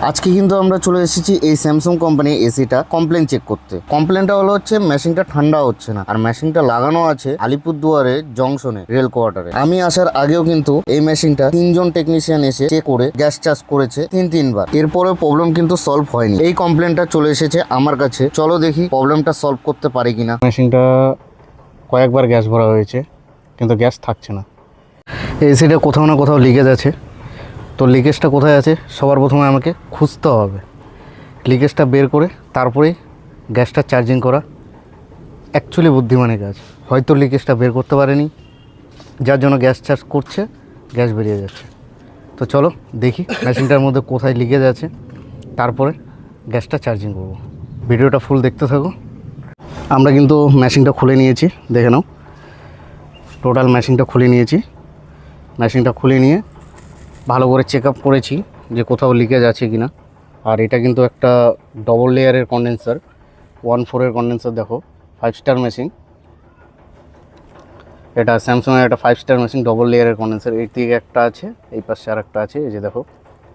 আজকে কিন্তু আমরা চলে এসেছি এই স্যামসাং কোম্পানির এসিটা কমপ্লেন চেক করতে। কমপ্লেনটা হলো হচ্ছে মেশিনটা ঠান্ডা হচ্ছে না, আর মেশিনটা লাগানো আছে আলিপুরদুয়ারের জংশনে রেল কোয়ার্টারে। আমি আসার আগেও কিন্তু এই মেশিনটা 3জন টেকনিশিয়ান এসে চেক করে গ্যাস চার্জ করেছে তিনবার। এরপরে প্রবলেম কিন্তু সলভ হয়নি। এই কমপ্লেনটা চলে এসেছে আমার কাছে। চলো দেখি প্রবলেমটা সলভ করতে পারি কিনা। মেশিনটা কয়েকবার গ্যাস ভরা হয়েছে কিন্তু গ্যাস থাকছে না। এসিটা কোথাও না কোথাও লিকেজ আছে। তো লিকেজটা কোথায় আছে সবার প্রথমে আমাকে খুঁজতে হবে। লিকেজটা বের করে তারপরেই গ্যাসটা চার্জিং করা অ্যাকচুয়ালি বুদ্ধিমানের কাজ। হয়তো লিকেজটা বের করতে পারেনি, যার জন্য গ্যাস চার্জ করছে, গ্যাস বেরিয়ে যাচ্ছে। তো চলো দেখি মেশিনটার মধ্যে কোথায় লিকেজ আছে, তারপরে গ্যাসটা চার্জিং করব। ভিডিওটা ফুল দেখতে থাকো। আমরা কিন্তু মেশিনটা খুলে নিয়েছি, দেখে নাও। টোটাল মেশিনটা খুলে নিয়েছি। মেশিনটা খুলে নিয়ে ভালো করে চেক আপ করেছি যে কোথাও লিকেজ আছে কি না। আর এটা কিন্তু একটা ডবল লেয়ারের কন্ডেন্সার, 1.4 কন্ডেন্সার। দেখো 5 স্টার মেশিন, এটা স্যামসাংয়ের একটা 5 স্টার মেশিন, ডবল লেয়ারের কন্ডেন্সার। এই দিকে একটা আছে, এই পাশে আর একটা আছে। এই যে দেখো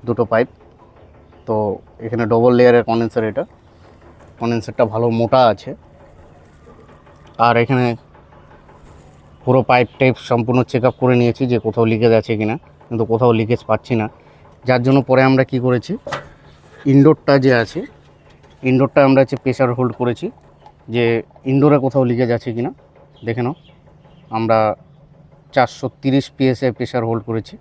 দুটো পাইপ। তো এখানে ডবল লেয়ারের কন্ডেন্সার। এটা কন্ডেন্সারটা ভালো মোটা আছে। আর এখানে পুরো পাইপ টাইপ সম্পূর্ণ চেক আপ করে নিয়েছি যে কোথাও লিকেজ আছে কি না, কিন্তু কোথাও লিকেজ পাচ্ছি না। যার জন্য পরে আমরা কি করেছি, ইনডোরটা যে আছে, ইনডোরটা আমরা হচ্ছে প্রেশার হোল্ড করেছি যে ইনডোরে কোথাও লিকেজ আছে কি না দেখে নাও। আমরা 430 PSI প্রেশার হোল্ড করেছি।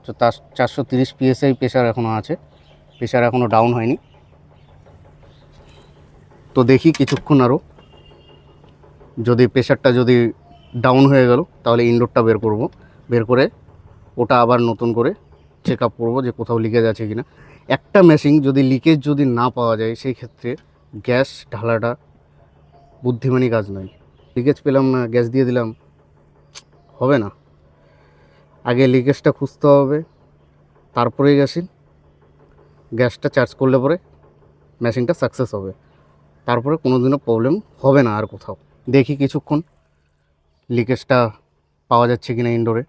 তো তার 430 PSI প্রেশার এখনও আছে, প্রেশার এখনও ডাউন হয়নি। তো দেখি কিছুক্ষণ আরও, যদি প্রেশারটা যদি ডাউন হয়ে গেল তাহলে ইনডোরটা বের করব। বের করে ওটা আবার নতুন করে চেক আপ করবো যে কোথাও লিকেজ আছে কি না। একটা মেশিন যদি লিকেজ যদি না পাওয়া যায়, সেই ক্ষেত্রে গ্যাস ঢালাটা বুদ্ধিমানী কাজ নয়। লিকেজ পেলাম না, গ্যাস দিয়ে দিলাম, হবে না। আগে লিকেজটা খুঁজতে হবে, তারপরে গ্যাসটা চার্জ করলে পরে মেশিনটা সাকসেস হবে। তারপরে কোনো দিনও প্রবলেম হবে না আর কোথাও। দেখি কিছুক্ষণ লিকেজটা পাওয়া যাচ্ছে কি না ইনডোরে।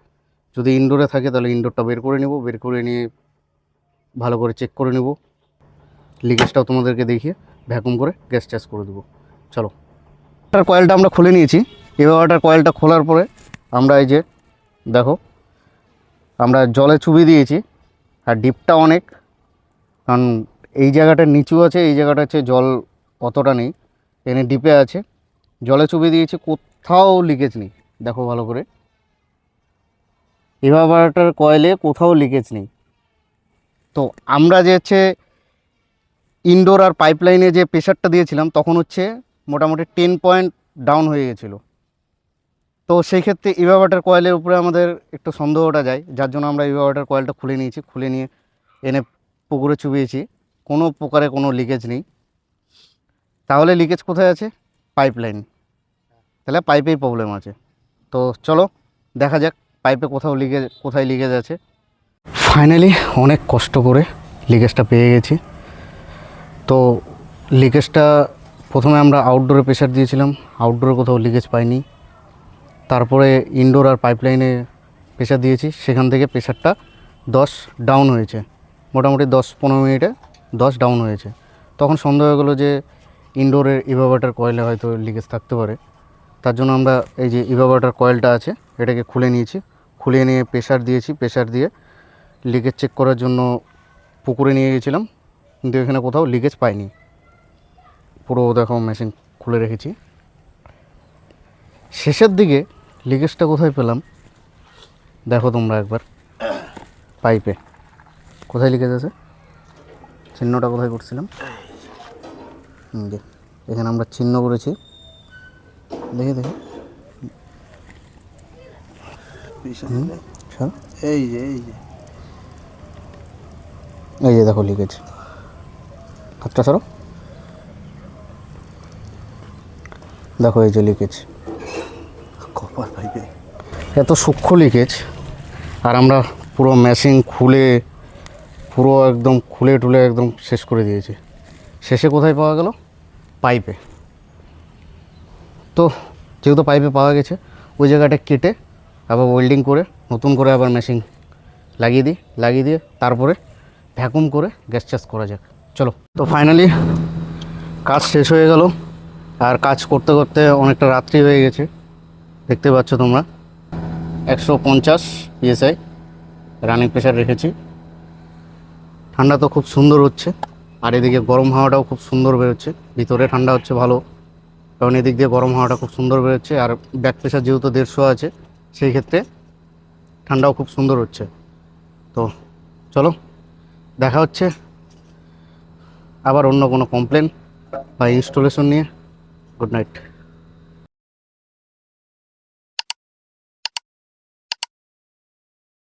যদি ইনডোরে থাকে তাহলে ইনডোরটা বের করে নেব, বের করে নিয়ে ভালো করে চেক করে নেব। লিকেজটাও তোমাদেরকে দেখিয়ে ভ্যাকুম করে গ্যাস চার্জ করে দেবো। চলো, ওয়াটার কয়েলটা আমরা খুলে নিয়েছি। এবার ওয়াটার কয়েলটা খোলার পরে আমরা এই যে দেখো, আমরা জলে চুবিয়ে দিয়েছি। আর ডিপটা অনেক, কারণ এই জায়গাটা নিচু আছে, এই জায়গাটা হচ্ছে জল অতটা নেই, এনে ডিপে আছে। জলে চুবিয়ে দিয়েছি, কোথাও লিকেজ নেই। দেখো ভালো করে, এভারটার কয়েলে কোথাও লিকেজ নেই। তো আমরা যে হচ্ছে ইনডোর আর পাইপলাইনে যে প্রেশারটা দিয়েছিলাম তখন হচ্ছে মোটামুটি 10 পয়েন্ট ডাউন হয়ে গেছিলো। তো সেই ক্ষেত্রে ইভারটার কয়েলের উপরে আমাদের একটু সন্দেহটা যায়, যার জন্য আমরা ইভারটার কয়েলটা খুলে নিয়েছি। খুলে নিয়ে এনে পুকুরে চুবিয়েছি, কোনো প্রকারে কোনো লিকেজ নেই। তাহলে লিকেজ কোথায় আছে? পাইপলাইন। তাহলে পাইপেই প্রবলেম আছে। তো চলো দেখা যাক পাইপে কোথায় লিকেজ আছে। ফাইনালি অনেক কষ্ট করে লিকেজটা পেয়ে গেছি। তো লিকেজটা প্রথমে আমরা আউটডোরে প্রেশার দিয়েছিলাম, আউটডোরে কোথাও লিকেজ পাইনি। তারপরে ইনডোর আর পাইপলাইনে প্রেশার দিয়েছি, সেখান থেকে প্রেশারটা 10 ডাউন হয়েছে। মোটামুটি 10-15 মিনিটে 10 ডাউন হয়েছে। তখন সন্দেহ হয়ে গেলো যে ইনডোরের ইভারটার কয়েলে হয়তো লিকেজ থাকতে পারে। তার জন্য আমরা এই যে ইভারটার কয়েলটা আছে এটাকে খুলে নিয়েছি। খুলে নিয়ে প্রেশার দিয়েছি, প্রেশার দিয়ে লিকেজ চেক করার জন্য পুকুরে নিয়ে গেছিলাম, কিন্তু এখানে কোথাও লিকেজ পাইনি। পুরো দেখো মেশিন খুলে রেখেছি। শেষের দিকে লিকেজটা কোথায় পেলাম দেখো তোমরা একবার। পাইপে কোথায় লিকেজ আছে, চিহ্নটা কোথায় করছিলাম, এখানে আমরা চিহ্ন করেছি। দেখে এই যে দেখো লিকেজ। হাতটা সরো, দেখো এই যে লিকেজ। কপার পাইপে এত সূক্ষ্ম লিকেজ। আর আমরা পুরো মেশিন খুলে পুরো একদম খুলে টুলে একদম শেষ করে দিয়েছি। শেষে কোথায় পাওয়া গেল? পাইপে। তো যেহেতু পাইপে পাওয়া গেছে, ওই জায়গাটা কেটে আবার ওয়েল্ডিং করে নতুন করে আবার মেশিন লাগিয়ে দিয়ে তারপরে ভ্যাকুম করে গ্যাস চাষ করা যাক। চলো, তো ফাইনালি কাজ শেষ হয়ে গেল, আর কাজ করতে করতে অনেকটা রাত্রি হয়ে গেছে। দেখতে পাচ্ছ তোমরা 150 PSI রানিং প্রেশার রেখেছি। ঠান্ডা তো খুব সুন্দর হচ্ছে, আর এদিকে গরম হাওয়াটাও খুব সুন্দর বেরোচ্ছে। ভিতরে ঠান্ডা হচ্ছে ভালো, কারণ এদিক দিয়ে গরম হাওয়াটা খুব সুন্দর বেরোচ্ছে, আর ব্যাক প্রেশার যেহেতু 150 আছে সেই ক্ষেত্রে ঠান্ডাও খুব সুন্দর হচ্ছে। তো চলো, দেখা হচ্ছে আবার অন্য কোনো কমপ্লেন বা ইনস্টলেশন নিয়ে। Good night.